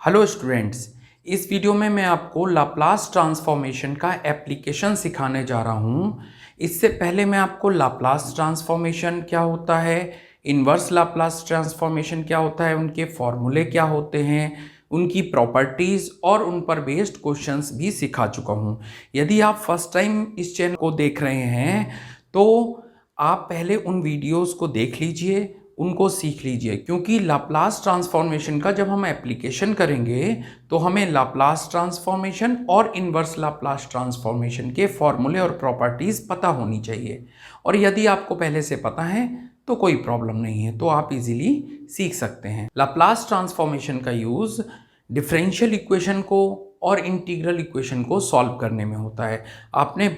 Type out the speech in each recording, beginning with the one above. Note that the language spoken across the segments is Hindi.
हेलो स्टूडेंट्स, इस वीडियो में मैं आपको लाप्लास ट्रांसफॉर्मेशन का एप्लीकेशन सिखाने जा रहा हूँ। इससे पहले मैं आपको लाप्लास ट्रांसफॉर्मेशन क्या होता है, इन्वर्स लाप्लास ट्रांसफॉर्मेशन क्या होता है, उनके फॉर्मूले क्या होते हैं, उनकी प्रॉपर्टीज़ और उन पर बेस्ड क्वेश्चंस भी सिखा चुका हूँ। यदि आप फर्स्ट टाइम इस चैनल को देख रहे हैं तो आप पहले उन वीडियोस को देख लीजिए, उनको सीख लीजिए, क्योंकि लाप्लास ट्रांसफॉर्मेशन का जब हम एप्लीकेशन करेंगे तो हमें लाप्लास ट्रांसफॉर्मेशन और इन्वर्स लाप्लास ट्रांसफॉर्मेशन के फॉर्मूले और प्रॉपर्टीज़ पता होनी चाहिए। और यदि आपको पहले से पता है तो कोई प्रॉब्लम नहीं है, तो आप इजीली सीख सकते हैं। लाप्लास ट्रांसफॉर्मेशन का यूज़ डिफरेंशियल इक्वेशन को और इंटीग्रल इक्वेशन को सॉल्व करने में होता है। आपने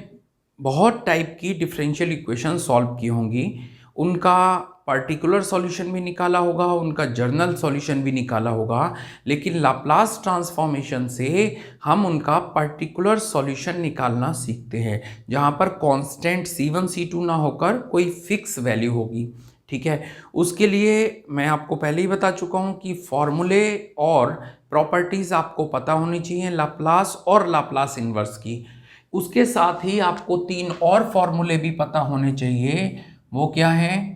बहुत टाइप की डिफरेंशियल इक्वेशन सॉल्व की होंगी, उनका पर्टिकुलर सॉल्यूशन भी निकाला होगा, उनका जर्नल सॉल्यूशन भी निकाला होगा, लेकिन लाप्लास ट्रांसफॉर्मेशन से हम उनका पर्टिकुलर सॉल्यूशन निकालना सीखते हैं, जहां पर कांस्टेंट C1 C2 ना होकर कोई फिक्स वैल्यू होगी। ठीक है, उसके लिए मैं आपको पहले ही बता चुका हूं कि फॉर्मूले और प्रॉपर्टीज़ आपको पता होनी चाहिए लाप्लास और लाप्लास इन्वर्स की। उसके साथ ही आपको तीन और फॉर्मूले भी पता होने चाहिए। वो क्या है?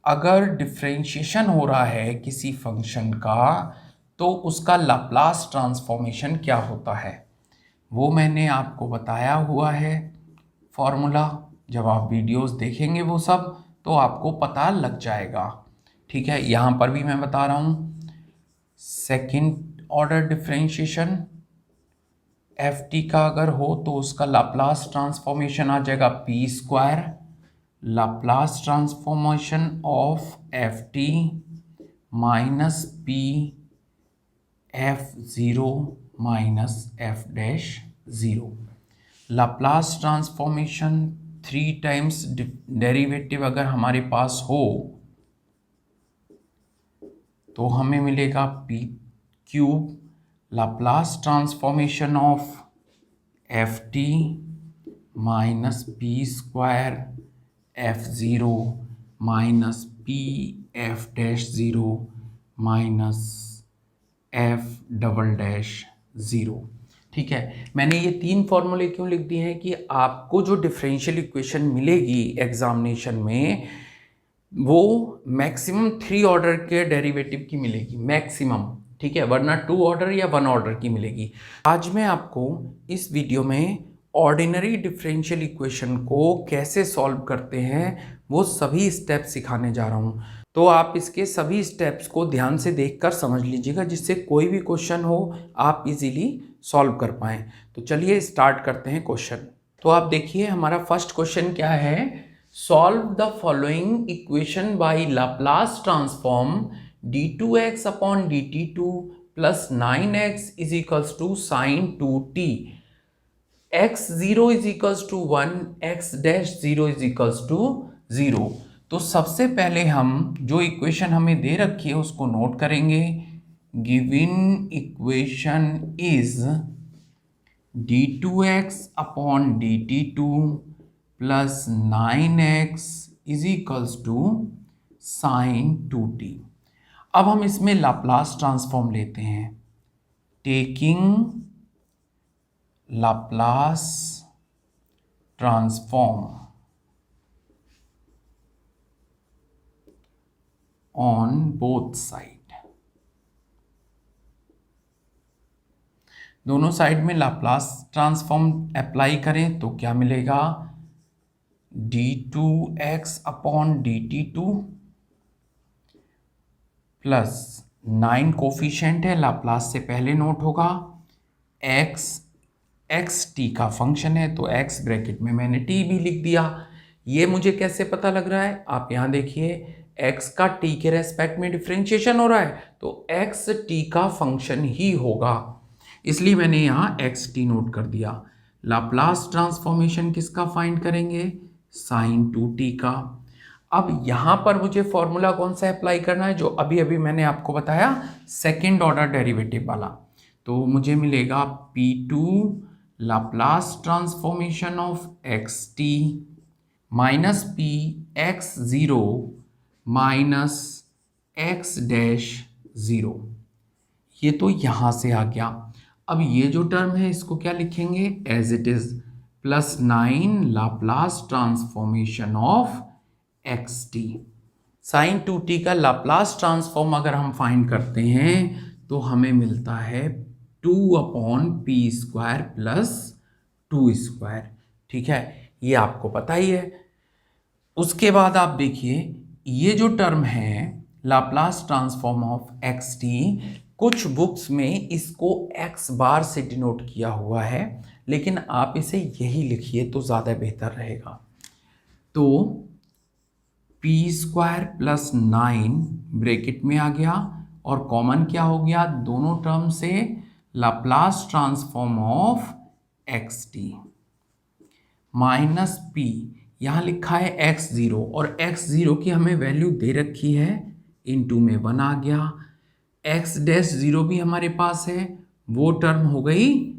अगर डिफरेंशिएशन हो रहा है किसी फंक्शन का तो उसका लाप्लास ट्रांसफॉर्मेशन क्या होता है, वो मैंने आपको बताया हुआ है फॉर्मूला। जब आप वीडियोस देखेंगे वो सब तो आपको पता लग जाएगा। ठीक है, यहाँ पर भी मैं बता रहा हूँ। Second order differentiation F T का अगर हो तो उसका लाप्लास ट्रांसफॉर्मेशन आ जाएगा P square, Laplace transformation of F T minus P F zero minus F dash zero. Laplace transformation 3 times derivative अगर हमारे पास हो तो हमें मिलेगा P cube Laplace transformation of F T minus P square F zero minus P F dash zero minus F double dash zero. ठीक है, मैंने ये तीन फॉर्मूले क्यों लिख दिए हैं कि आपको जो डिफरेंशियल इक्वेशन मिलेगी एग्जामिनेशन में वो मैक्सिमम 3 ऑर्डर के डेरिवेटिव की मिलेगी, मैक्सिमम। ठीक है, वरना 2 ऑर्डर या 1 ऑर्डर की मिलेगी। आज मैं आपको इस वीडियो में ऑर्डिनरी डिफरेंशियल इक्वेशन को कैसे सॉल्व करते हैं वो सभी स्टेप सिखाने जा रहा हूँ। तो आप इसके सभी स्टेप्स को ध्यान से देखकर समझ लीजिएगा, जिससे कोई भी क्वेश्चन हो आप इजीली सॉल्व कर पाएँ। तो चलिए स्टार्ट करते हैं क्वेश्चन। तो आप देखिए हमारा फर्स्ट क्वेश्चन क्या है। Solve the following equation by Laplace transform d2x अपॉन dt2 plus 9x is equals to sine 2t, x0 is equals to 1, x dash 0 is equals to 0। तो सबसे पहले हम जो इक्वेशन हमें दे रखी है उसको नोट करेंगे। गिवन इक्वेशन इज d2x अपॉन dt2 plus 9x is equals to sine 2t। अब हम इसमें लाप्लास ट्रांसफॉर्म लेते हैं। Taking Laplace transform on both side, दोनों साइड में लाप्लास ट्रांसफॉर्म अप्लाई करें तो क्या मिलेगा? d2x अपॉन dt2 प्लस 9 कोफिशिएंट है, लाप्लास से पहले नोट होगा। x t का फंक्शन है तो x ब्रैकेट में मैंने t भी लिख दिया। ये मुझे कैसे पता लग रहा है? आप यहाँ देखिए, x का t के रेस्पेक्ट में डिफरेंशिएशन हो रहा है तो x t का फंक्शन ही होगा, इसलिए मैंने यहाँ x t नोट कर दिया। लाप्लास ट्रांसफॉर्मेशन किसका फाइंड करेंगे? साइन 2t का। अब यहाँ पर मुझे फॉर्मूला कौन सा अप्लाई करना है? जो अभी अभी मैंने आपको बताया, सेकेंड ऑर्डर डेरिवेटिव वाला। तो मुझे मिलेगा P2 Laplace transformation of xt minus P x zero minus x dash zero, ये तो यहाँ से आ गया। अब ये जो टर्म है इसको क्या लिखेंगे, as it is +9 Laplace transformation of x t. Sine 2t का लाप्लास ट्रांसफॉर्म अगर हम फाइंड करते हैं तो हमें मिलता है 2/p² प्लस 2²। ठीक है, ये आपको पता ही है। उसके बाद आप देखिए ये जो टर्म है Laplace transform of x T, कुछ बुक्स में इसको एक्स बार से डिनोट किया हुआ है, लेकिन आप इसे यही लिखिए तो ज़्यादा बेहतर रहेगा। तो p² प्लस 9 ब्रैकेट में आ गया और कॉमन क्या हो गया दोनों टर्म से, Laplace transform of x T minus p, यहाँ लिखा है x0 और x0 की हमें वैल्यू दे रखी है, इनटू में 1 आ गया। x-0 भी हमारे पास है, वो टर्म हो गई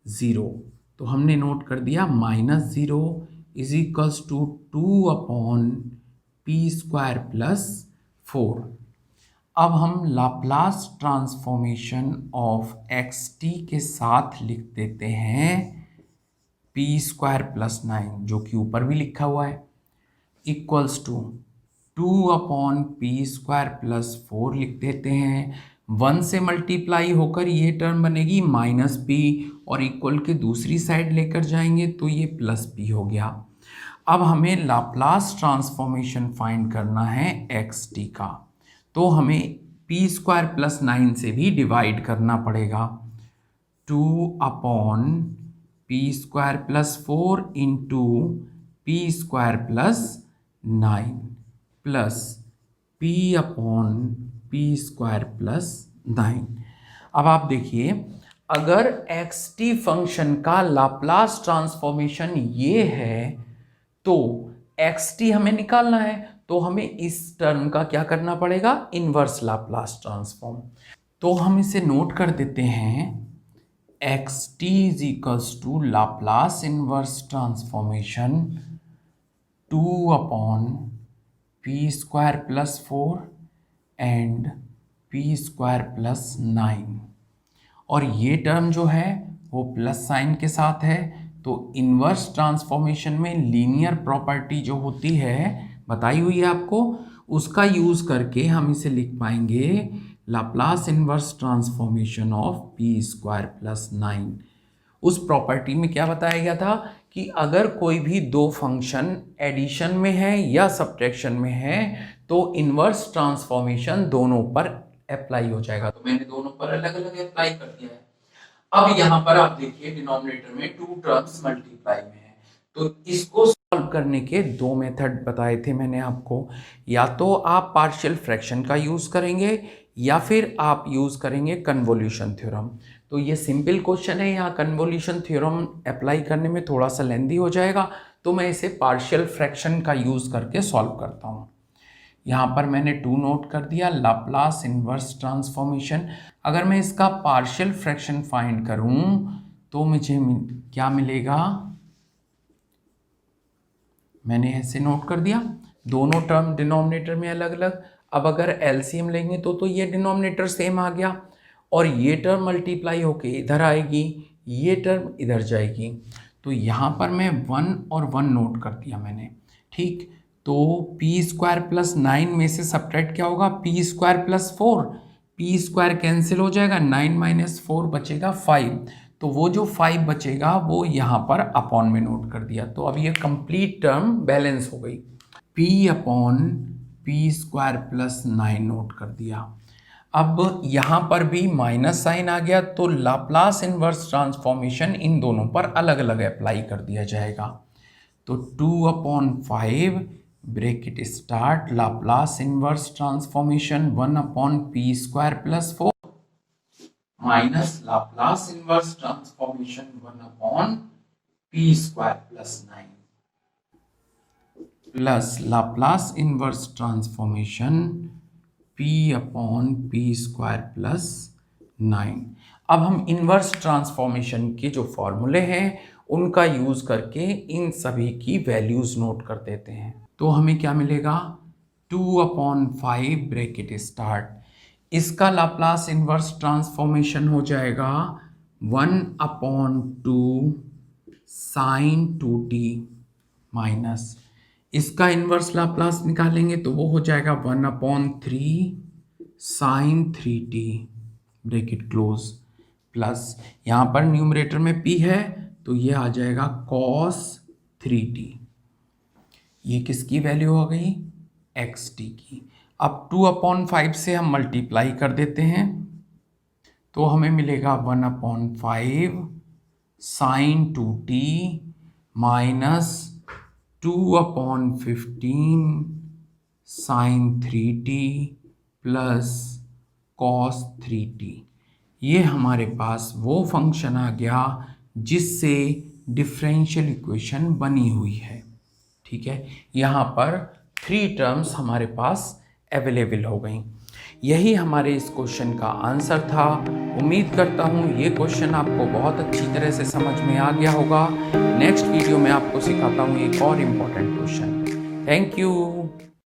0, तो हमने नोट कर दिया -0 is equals to 2/p² plus 4। अब हम Laplace transformation of x T के साथ लिख देते हैं p² प्लस 9, जो कि ऊपर भी लिखा हुआ है, इक्वल्स टू 2/p² प्लस 4 लिख देते हैं। 1 से मल्टीप्लाई होकर ये टर्म बनेगी -p और इक्वल के दूसरी साइड लेकर जाएंगे तो ये +p हो गया। अब हमें लाप्लास ट्रांसफॉर्मेशन फाइंड करना है एक्स टी का, तो हमें p² प्लस 9 से भी डिवाइड करना पड़ेगा। 2/p² plus 4 into p² plus 9 plus p/p² plus 9। अब आप देखिए अगर एक्स टी फंक्शन का लाप्लास ट्रांसफॉर्मेशन ये है तो एक्स टी हमें निकालना है, तो हमें इस टर्म का क्या करना पड़ेगा, इनवर्स लाप्लास ट्रांसफॉर्म। तो हम इसे नोट कर देते हैं, x t is equals to Laplace inverse transformation 2/p² plus 4 and p² plus 9, और ये टर्म जो है वो प्लस साइन के साथ है, तो इनवर्स ट्रांसफॉर्मेशन में लीनियर प्रॉपर्टी जो होती है बताई हुई है आपको, उसका यूज़ करके हम इसे लिख पाएंगे Laplace inverse transformation of p² plus 9। उस प्रॉपर्टी में क्या बताया गया था कि अगर कोई भी दो फंक्शन एडिशन में है या सब्ट्रैक्शन में है तो इनवर्स ट्रांसफॉर्मेशन दोनों पर अप्लाई हो जाएगा। तो मैंने दोनों पर अलग अलग अप्लाई कर दिया है। अब यहाँ पर आप देखिए डिनोमिनेटर में 2 टर्म्स मल्टीप्लाई में है, तो इसको सॉल्व करने के 2 मेथड बताए थे मैंने आपको, या तो आप पार्शियल फ्रैक्शन का यूज करेंगे या फिर आप यूज करेंगे कन्वोल्यूशन थ्योरम। तो ये सिंपल क्वेश्चन है, यहाँ कन्वोल्यूशन थ्योरम अप्लाई करने में थोड़ा सा लेंदी हो जाएगा, तो मैं इसे पार्शियल फ्रैक्शन का यूज करके सॉल्व करता हूँ। यहाँ पर मैंने 2 नोट कर दिया, लाप्लास इनवर्स ट्रांसफॉर्मेशन। अगर मैं इसका पार्शियल फ्रैक्शन फाइंड करूँ तो मुझे क्या मिलेगा, मैंने ऐसे नोट कर दिया, दोनों टर्म डिनोमिनेटर में अलग अलग। अब अगर एलसीएम लेंगे तो ये डिनोमिनेटर सेम आ गया और ये टर्म मल्टीप्लाई होके इधर आएगी, ये टर्म इधर जाएगी, तो यहाँ पर मैं 1 और 1 नोट कर दिया मैंने। ठीक, तो p² प्लस 9 में से सब्ट्रैक्ट क्या होगा, p² प्लस 4, p² कैंसिल हो जाएगा, 9 माइनस 4 बचेगा 5, तो वो जो 5 बचेगा वो यहाँ पर अपॉन में नोट कर दिया, तो अब ये कंप्लीट टर्म बैलेंस हो गई। p/p² प्लस 9 नोट कर दिया। अब यहाँ पर भी माइनस साइन आ गया, तो लाप्लास इनवर्स ट्रांसफॉर्मेशन इन दोनों पर अलग अलग अप्लाई कर दिया जाएगा। तो 2/5 bracket start Laplace inverse transformation 1/p² plus 4 minus Laplace inverse transformation 1/p² plus 9 plus Laplace inverse transformation p/p² plus 9। अब हम इनवर्स ट्रांसफॉर्मेशन के जो फॉर्मूले हैं उनका यूज करके इन सभी की वैल्यूज नोट कर देते हैं। तो हमें क्या मिलेगा, 2/5 ब्रैकेट स्टार्ट, इसका लाप्लास इन्वर्स ट्रांसफॉर्मेशन हो जाएगा 1/2 sin 2t माइनस, इसका इन्वर्स लाप्लास निकालेंगे तो वो हो जाएगा 1/3 sin 3t bracket close, plus यहाँ पर न्यूमरेटर में p है तो ये आ जाएगा cos 3t, ये किसकी वैल्यू हो गई, xt की। अब 2/5 से हम मल्टीप्लाई कर देते हैं तो हमें मिलेगा 1/5 sin 2t minus 2/15 sin 3t plus cos 3t। ये हमारे पास वो फंक्शन आ गया जिससे डिफरेंशियल इक्वेशन बनी हुई है। ठीक है, यहाँ पर 3 टर्म्स हमारे पास अवेलेबल हो गई। यही हमारे इस क्वेश्चन का आंसर था। उम्मीद करता हूँ ये क्वेश्चन आपको बहुत अच्छी तरह से समझ में आ गया होगा। नेक्स्ट वीडियो में आपको सिखाता हूँ एक और इम्पोर्टेंट क्वेश्चन। Thank you.